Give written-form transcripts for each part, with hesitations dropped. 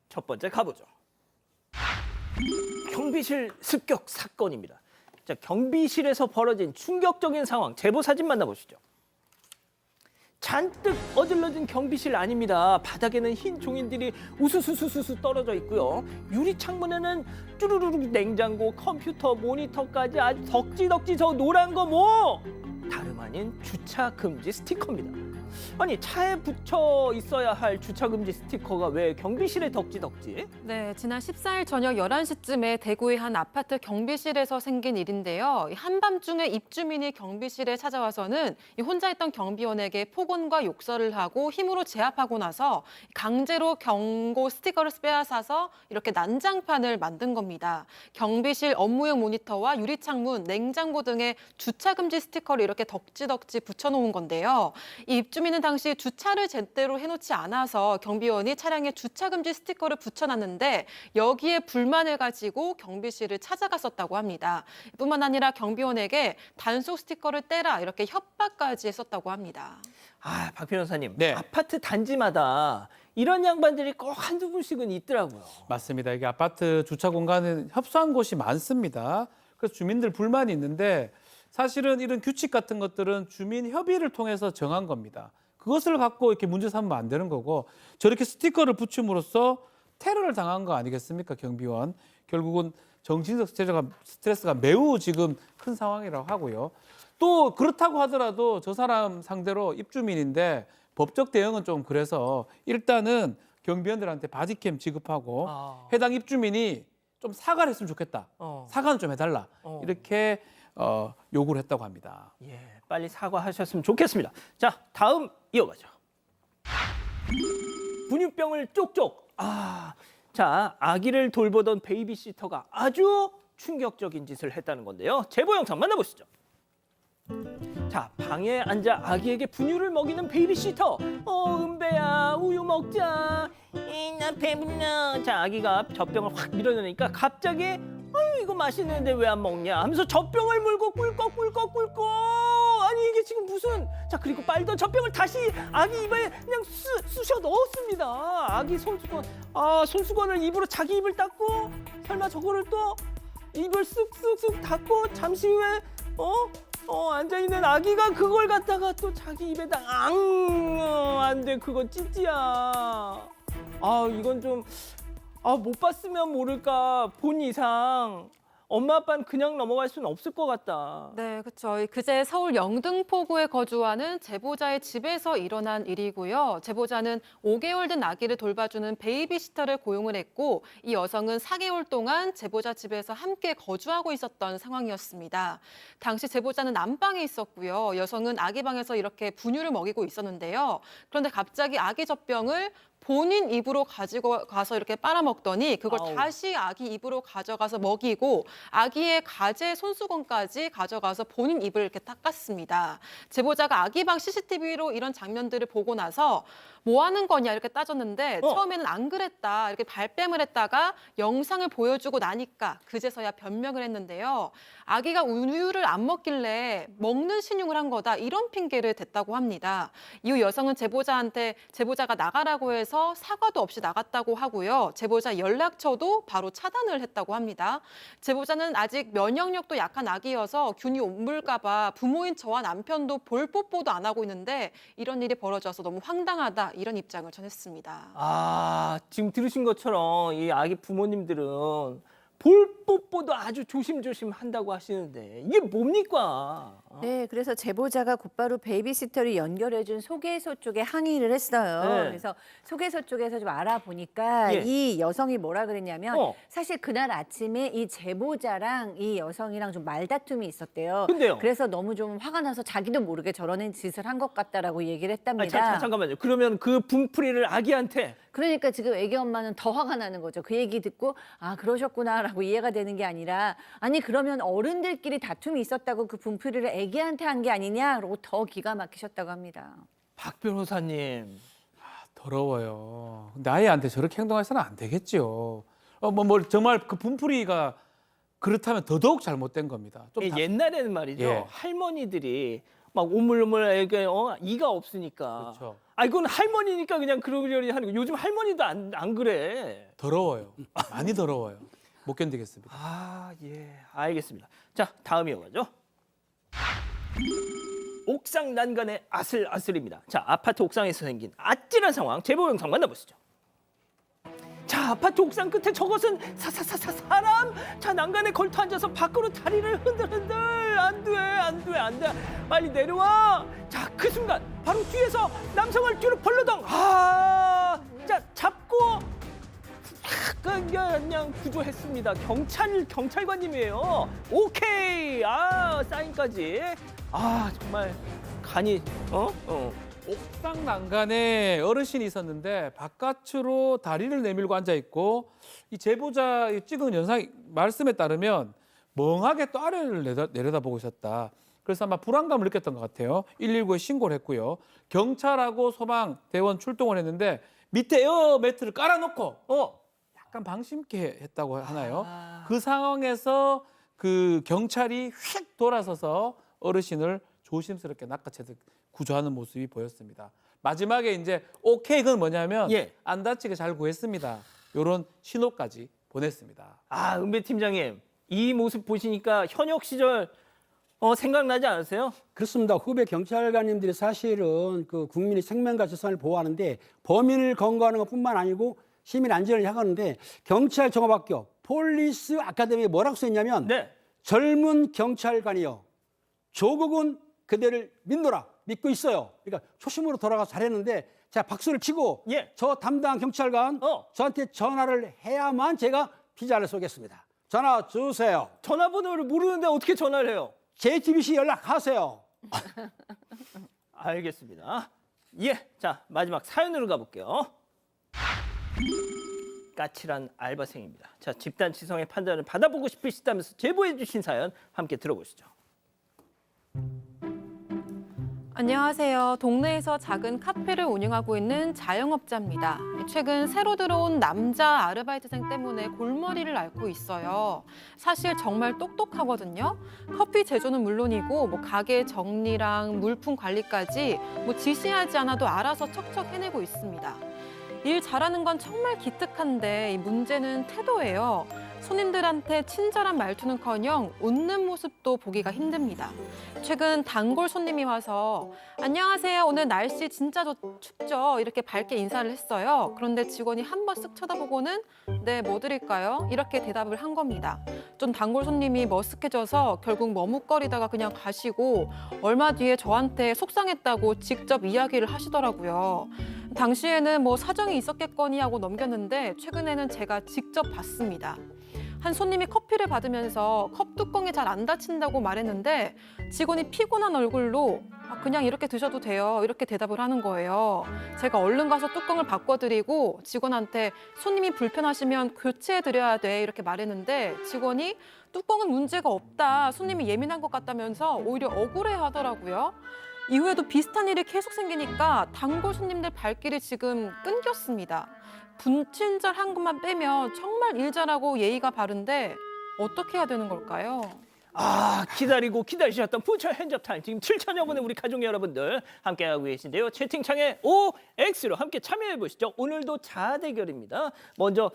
첫 번째 가보죠. 경비실 습격 사건입니다. 자, 경비실에서 벌어진 충격적인 상황, 제보 사진 만나보시죠. 잔뜩 어질러진 경비실 아닙니다. 바닥에는 흰 종이들이 우수수수수 떨어져 있고요. 유리 창문에는 쭈루루룩 냉장고, 컴퓨터, 모니터까지 아주 덕지덕지 저 노란 거 뭐! 다름 아닌 주차 금지 스티커입니다. 아니, 차에 붙여 있어야 할 주차 금지 스티커가 왜 경비실에 덕지덕지? 네, 지난 14일 저녁 11시쯤에 대구의 한 아파트 경비실에서 생긴 일인데요. 한밤중에 입주민이 경비실에 찾아와서는 혼자 있던 경비원에게 폭언과 욕설을 하고 힘으로 제압하고 나서 강제로 경고 스티커를 빼앗아서 이렇게 난장판을 만든 겁니다. 경비실 업무용 모니터와 유리창문, 냉장고 등의 주차 금지 스티커를 이렇게 덕지덕지 붙여놓은 건데요. 이 입주민은 당시 주차를 제대로 해놓지 않아서 경비원이 차량에 주차 금지 스티커를 붙여놨는데 여기에 불만을 가지고 경비실을 찾아갔었다고 합니다. 뿐만 아니라 경비원에게 단속 스티커를 떼라 이렇게 협박까지 했었다고 합니다. 아, 박 변호사님, 네. 아파트 단지마다 이런 양반들이 꼭 한두 분씩은 있더라고요. 맞습니다. 이게 아파트 주차 공간은 협소한 곳이 많습니다. 그래서 주민들 불만이 있는데 사실은 이런 규칙 같은 것들은 주민 협의를 통해서 정한 겁니다. 그것을 갖고 이렇게 문제 삼으면 안 되는 거고 저렇게 스티커를 붙임으로써 테러를 당한 거 아니겠습니까, 경비원. 결국은 정신적 스트레스가 매우 지금 큰 상황이라고 하고요. 또 그렇다고 하더라도 저 사람 상대로 입주민인데 법적 대응은 좀 그래서 일단은 경비원들한테 바디캠 지급하고 해당 입주민이 좀 사과를 했으면 좋겠다. 사과는 좀 해달라. 이렇게 요구를 했다고 합니다. 예, 빨리 사과하셨으면 좋겠습니다. 자, 다음 이어가죠. 분유병을 쪽쪽. 자, 아기를 돌보던 베이비시터가 아주 충격적인 짓을 했다는 건데요. 제보 영상 만나보시죠. 자, 방에 앉아 아기에게 분유를 먹이는 베이비시터. 은배야, 우유 먹자. 나 배불러. 자, 아기가 젖병을 확 밀어내니까 갑자기 아유, 이거 맛있는데 왜 안 먹냐 하면서 젖병을 물고 꿀꺽꿀꺽꿀꺽. 아니, 이게 지금 무슨. 자, 그리고 빨던 젖병을 다시 아기 입에 그냥 쑤셔 넣었습니다. 아기 손수건. 손수건을 입으로 자기 입을 닦고 설마 저거를 또 입을 쓱쓱쓱 닫고 잠시 후에 앉아있는 아기가 그걸 갖다가 또 자기 입에다 안 돼, 그거 찌찌야. 이건 좀 못 봤으면 모를까 본 이상 엄마 아빠는 그냥 넘어갈 수는 없을 것 같다. 네, 그렇죠. 그제 서울 영등포구에 거주하는 제보자의 집에서 일어난 일이고요. 제보자는 5개월 된 아기를 돌봐주는 베이비시터를 고용을 했고 이 여성은 4개월 동안 제보자 집에서 함께 거주하고 있었던 상황이었습니다. 당시 제보자는 안방에 있었고요. 여성은 아기 방에서 이렇게 분유를 먹이고 있었는데요. 그런데 갑자기 아기 젖병을 본인 입으로 가지고 가서 이렇게 빨아먹더니 그걸 다시 아기 입으로 가져가서 먹이고 아기의 가재 손수건까지 가져가서 본인 입을 이렇게 닦았습니다. 제보자가 아기 방 CCTV로 이런 장면들을 보고 나서 뭐 하는 거냐 이렇게 따졌는데 처음에는 안 그랬다 이렇게 발뺌을 했다가 영상을 보여주고 나니까 그제서야 변명을 했는데요. 아기가 우유를 안 먹길래 먹는 신용을 한 거다 이런 핑계를 댔다고 합니다. 이후 여성은 제보자가 나가라고 해서 사과도 없이 나갔다고 하고요. 제보자 연락처도 바로 차단을 했다고 합니다. 제보자는 아직 면역력도 약한 아기여서 균이 옮을까 봐 부모인 저와 남편도 볼 뽀뽀도 안 하고 있는데 이런 일이 벌어져서 너무 황당하다 이런 입장을 전했습니다. 지금 들으신 것처럼 이 아기 부모님들은 볼 뽀뽀도 아주 조심조심 한다고 하시는데 이게 뭡니까? 네, 그래서 제보자가 곧바로 베이비시터를 연결해준 소개소 쪽에 항의를 했어요. 네. 그래서 소개소 쪽에서 좀 알아보니까 예. 이 여성이 뭐라 그랬냐면 사실 그날 아침에 이 제보자랑 이 여성이랑 좀 말다툼이 있었대요. 근데요? 그래서 너무 좀 화가 나서 자기도 모르게 저러는 짓을 한 것 같다라고 얘기를 했답니다. 잠깐만요. 그러면 그 분풀이를 아기한테 그러니까 지금 애기 엄마는 더 화가 나는 거죠. 그 얘기 듣고 그러셨구나라고 이해가 되는 게 아니라 아니 그러면 어른들끼리 다툼이 있었다고 그 분풀이를 애기한테 한 게 아니냐라고 더 기가 막히셨다고 합니다. 박 변호사님. 더러워요. 근데 아이한테 저렇게 행동해서는 안 되겠죠. 정말 그 분풀이가 그렇다면 더더욱 잘못된 겁니다. 옛날에는 말이죠. 예. 할머니들이 막 오물오물 이가 없으니까 그렇죠. 아 이건 할머니니까 그냥 그러려니 하는 거. 요즘 할머니도 안 그래. 더러워요. 많이 더러워요. 못 견디겠습니다. 아, 예. 알겠습니다. 자, 다음 이어가죠. 옥상 난간의 아슬아슬입니다. 자, 아파트 옥상에서 생긴 아찔한 상황 제보 영상 만나보시죠. 자, 아파트 옥상 끝에 저것은 사람. 자, 난간에 걸터 앉아서 밖으로 다리를 흔들흔들. 안 돼. 빨리 내려와. 자, 그 순간 바로 뒤에서 남성을 뒤로 벌러덩. 자, 잡고 그냥 구조했습니다. 경찰관님이에요. 오케이. 사인까지. 정말 간이 옥상 난간에 어르신이 있었는데 바깥으로 다리를 내밀고 앉아 있고 이 제보자 찍은 영상 말씀에 따르면 멍하게 또 아래를 내려다보고 있었다. 그래서 아마 불안감을 느꼈던 것 같아요. 119에 신고를 했고요. 경찰하고 소방대원 출동을 했는데 밑에 에어 매트를 깔아놓고 약간 방심케 했다고 하나요? 그 상황에서 그 경찰이 휙 돌아서서 어르신을 조심스럽게 낚아채듯 구조하는 모습이 보였습니다. 마지막에 이제 오케이 그건 뭐냐면 예. 안 다치게 잘 구했습니다. 이런 신호까지 보냈습니다. 은배 팀장님, 이 모습 보시니까 현역 시절 생각나지 않으세요? 그렇습니다. 후배 경찰관님들이 사실은 그 국민의 생명과 재산을 보호하는데 범인을 검거하는 것뿐만 아니고 시민 안전을 향하는데 경찰 종합학교 폴리스 아카데미에 뭐라고 써있냐면 네. 젊은 경찰관이요. 조국은 그대를 믿고 있어요. 그러니까 초심으로 돌아가서 잘했는데 자 박수를 치고 예. 저 담당 경찰관 저한테 전화를 해야만 제가 피자를 쏘겠습니다. 전화 주세요. 전화번호를 모르는데 어떻게 전화를 해요? JTBC 연락하세요. 알겠습니다. 예, 자 마지막 사연으로 가볼게요. 까칠한 알바생입니다. 자, 집단 지성의 판단을 받아보고 싶으시다면서 제보해 주신 사연 함께 들어보시죠. 안녕하세요. 동네에서 작은 카페를 운영하고 있는 자영업자입니다. 최근 새로 들어온 남자 아르바이트생 때문에 골머리를 앓고 있어요. 사실 정말 똑똑하거든요. 커피 제조는 물론이고 가게 정리랑 물품 관리까지 지시하지 않아도 알아서 척척 해내고 있습니다. 일 잘하는 건 정말 기특한데 이 문제는 태도예요. 손님들한테 친절한 말투는커녕 웃는 모습도 보기가 힘듭니다. 최근 단골 손님이 와서 안녕하세요. 오늘 날씨 진짜 춥죠? 이렇게 밝게 인사를 했어요. 그런데 직원이 한 번 쓱 쳐다보고는 네, 뭐 드릴까요? 이렇게 대답을 한 겁니다. 좀 단골 손님이 머쓱해져서 결국 머뭇거리다가 그냥 가시고 얼마 뒤에 저한테 속상했다고 직접 이야기를 하시더라고요. 당시에는 사정이 있었겠거니 하고 넘겼는데 최근에는 제가 직접 봤습니다. 한 손님이 커피를 받으면서 컵 뚜껑이 잘 안 닫힌다고 말했는데 직원이 피곤한 얼굴로 그냥 이렇게 드셔도 돼요. 이렇게 대답을 하는 거예요. 제가 얼른 가서 뚜껑을 바꿔드리고 직원한테 손님이 불편하시면 교체해드려야 돼. 이렇게 말했는데 직원이 뚜껑은 문제가 없다. 손님이 예민한 것 같다면서 오히려 억울해 하더라고요. 이후에도 비슷한 일이 계속 생기니까 단골 손님들 발길이 지금 끊겼습니다. 분친절한 것만 빼면 정말 일 잘하고 예의가 바른데 어떻게 해야 되는 걸까요? 기다리고 기다리셨던 푸처 핸즈업 타임 지금 7천여 분의 우리 가족 여러분들 함께하고 계신데요. 채팅창에 OX로 함께 참여해 보시죠. 오늘도 자아 대결입니다. 먼저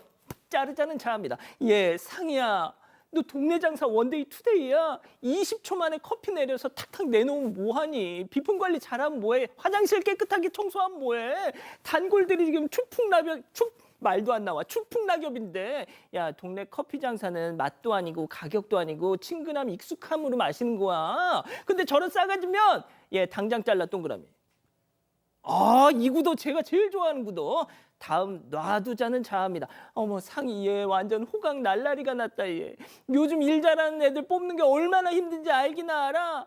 자르자는 자아입니다. 예, 상이야. 너 동네 장사 원데이 투데이야. 20초 만에 커피 내려서 탁탁 내놓으면 뭐하니? 비품 관리 잘하면 뭐해? 화장실 깨끗하게 청소하면 뭐해? 단골들이 지금 말도 안 나와. 추풍낙엽인데 야, 동네 커피 장사는 맛도 아니고 가격도 아니고 친근함 익숙함으로 마시는 거야. 근데 저런 싸가지면 당장 잘라 동그라미. 이 구도 제가 제일 좋아하는 구도. 다음 놔두자는 자아입니다. 상이 얘 완전 호강 날라리가 났다 얘. 요즘 일 잘하는 애들 뽑는 게 얼마나 힘든지 알기나 알아?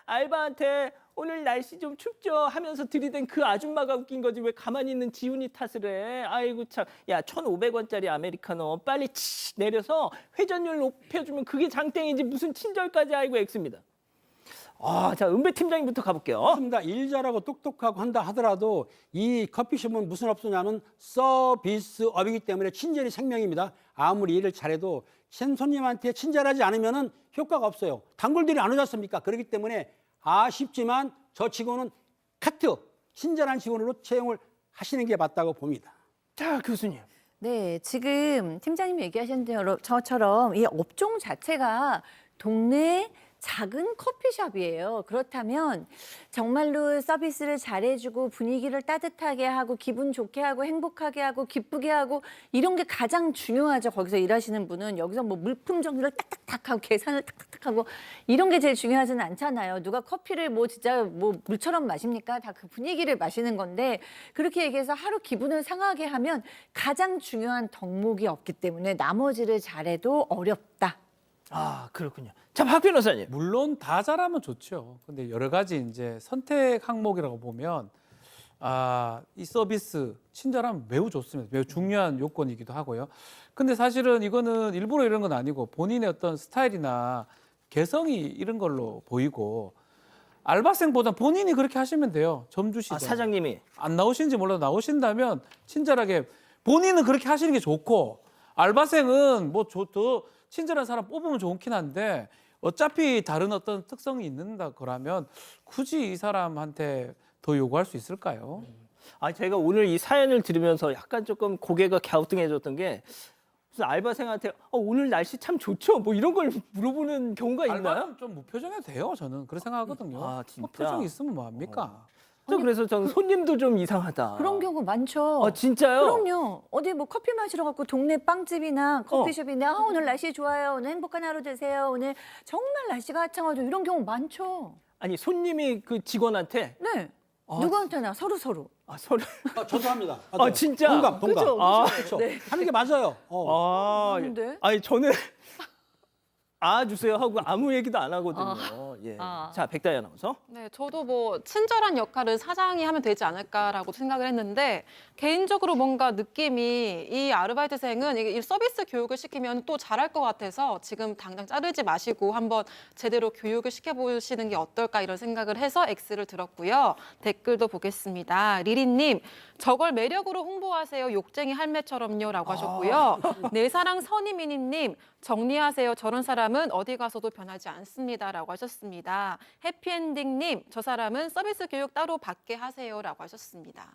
알바한테 오늘 날씨 좀 춥죠 하면서 들이댄 그 아줌마가 웃긴 거지 왜 가만히 있는 지훈이 탓을 해. 아이고 참. 야, 1,500원짜리 아메리카노 빨리 내려서 회전율 높여주면 그게 장땡이지 무슨 친절까지. 아이고 X입니다. 자, 은배 팀장님부터 가볼게요. 그렇습니다. 일 잘하고 똑똑하고 한다 하더라도 이 커피숍은 무슨 업소냐는 서비스업이기 때문에 친절이 생명입니다. 아무리 일을 잘해도 손님한테 친절하지 않으면 효과가 없어요. 단골들이 안 오지 않습니까? 그렇기 때문에 아쉽지만 저 치고는 카트 친절한 직원으로 채용을 하시는 게 맞다고 봅니다. 자, 교수님. 네, 지금 팀장님 얘기하신 저처럼 이 업종 자체가 동네 작은 커피숍이에요. 그렇다면 정말로 서비스를 잘해주고 분위기를 따뜻하게 하고 기분 좋게 하고 행복하게 하고 기쁘게 하고 이런 게 가장 중요하죠. 거기서 일하시는 분은 여기서 뭐 물품 정리를 딱딱딱 하고 계산을 딱딱딱 하고 이런 게 제일 중요하지는 않잖아요. 누가 커피를 뭐 진짜 뭐 물처럼 마십니까? 다 그 분위기를 마시는 건데 그렇게 얘기해서 하루 기분을 상하게 하면 가장 중요한 덕목이 없기 때문에 나머지를 잘해도 어렵다. 아, 그렇군요. 자, 박 변호사님. 물론 다 잘하면 좋죠. 근데 여러 가지 이제 선택 항목이라고 보면 이 서비스 친절함 매우 좋습니다. 매우 중요한 요건이기도 하고요. 근데 사실은 이거는 일부러 이런 건 아니고 본인의 어떤 스타일이나 개성이 이런 걸로 보이고 알바생보다 본인이 그렇게 하시면 돼요. 점주시든. 아, 사장님이. 안 나오신지 몰라도 나오신다면 친절하게 본인은 그렇게 하시는 게 좋고 알바생은 뭐 더 친절한 사람 뽑으면 좋긴 한데 어차피 다른 어떤 특성이 있는다 그러면 굳이 이 사람한테 더 요구할 수 있을까요? 아, 제가 오늘 이 사연을 들으면서 약간 조금 고개가 갸우뚱해졌던 게 무슨 알바생한테 오늘 날씨 참 좋죠? 뭐 이런 걸 물어보는 경우가 있나요? 알바는 좀 무표정해도 돼요. 저는 그렇게 생각하거든요. 아, 진짜? 뭐 표정 있으면 뭐 합니까? 저 그래서 저는 손님도 좀 이상하다. 그런 경우 많죠. 아, 진짜요? 그럼요. 어디 뭐 커피 마시러 갖고 동네 빵집이나 커피숍인데 오늘 날씨 좋아요. 오늘 행복한 하루 되세요. 오늘 정말 날씨가 화창하죠. 이런 경우 많죠. 아니, 손님이 그 직원한테 네. 누구한테나 서로. 서로 저도 합니다. 아, 진짜? 동감. 그죠? 아, 그렇죠. 하는 게 맞아요. 근데? 아니 저는 주세요 하고 아무 얘기도 안 하거든요. 예. 자, 백다희 아나운서. 네, 저도 뭐 친절한 역할을 사장이 하면 되지 않을까라고 생각을 했는데 개인적으로 뭔가 느낌이 이 아르바이트생은 이 서비스 교육을 시키면 또 잘할 것 같아서 지금 당장 자르지 마시고 한번 제대로 교육을 시켜보시는 게 어떨까 이런 생각을 해서 X를 들었고요. 댓글도 보겠습니다. 리리님, 저걸 매력으로 홍보하세요. 욕쟁이 할매처럼요라고 하셨고요. 내 사랑 선희미니님, 정리하세요. 저런 사람은 어디 가서도 변하지 않습니다라고 하셨습니다. 해피엔딩님, 저 사람은 서비스 교육 따로 받게 하세요라고 하셨습니다.